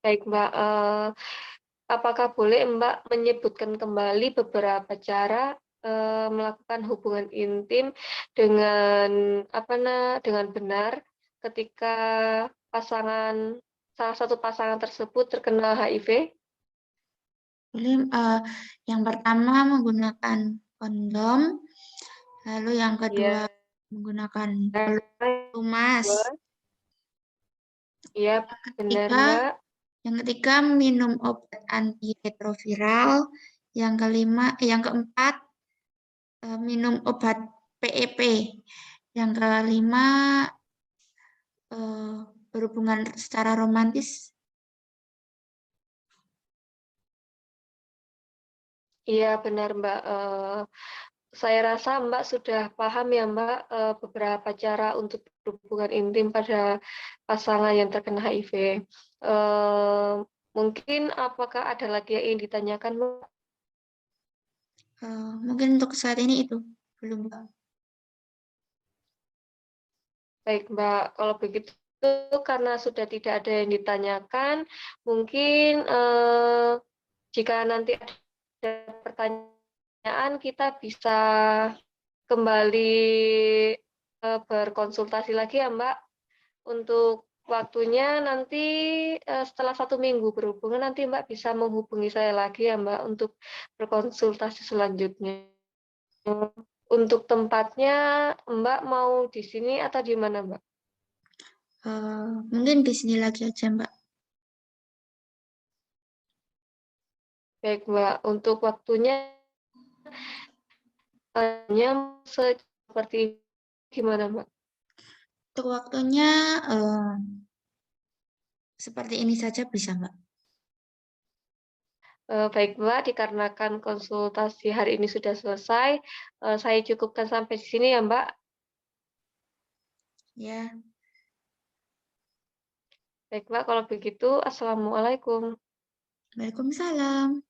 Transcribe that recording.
Baik, Mbak, apakah boleh Mbak menyebutkan kembali beberapa cara, melakukan hubungan intim dengan, dengan benar ketika salah satu pasangan tersebut terkena HIV? Boleh, yang pertama menggunakan kondom, lalu yang kedua Iya, menggunakan pelumas, iya, yang benar, ketiga Mbak. yang ketiga minum obat antiretroviral, yang keempat minum obat PEP, yang kelima eh, berhubungan secara romantis. Iya, benar, Mbak, saya rasa Mbak sudah paham ya, Mbak, beberapa cara untuk berhubungan intim pada pasangan yang terkena HIV. Mungkin apakah ada lagi yang ingin ditanyakan, Mbak? Mungkin untuk saat ini itu belum, Mbak. Baik, Mbak, kalau begitu karena sudah tidak ada yang ditanyakan, mungkin, jika nanti ada pertanyaan kita bisa kembali, berkonsultasi lagi ya, Mbak. Untuk waktunya nanti, setelah 1 minggu berhubungan nanti Mbak bisa menghubungi saya lagi ya, Mbak, untuk berkonsultasi selanjutnya. Untuk tempatnya Mbak mau di sini atau di mana, Mbak? Mungkin di sini lagi aja, Mbak. Baik, Mbak, untuk waktunya hanya seperti gimana, Mbak? Untuk waktunya seperti ini saja bisa, Mbak. Baik, Mbak, dikarenakan konsultasi hari ini sudah selesai, saya cukupkan sampai di sini ya, Mbak. Ya, Baik, Mbak, kalau begitu assalamualaikum. Waalaikumsalam.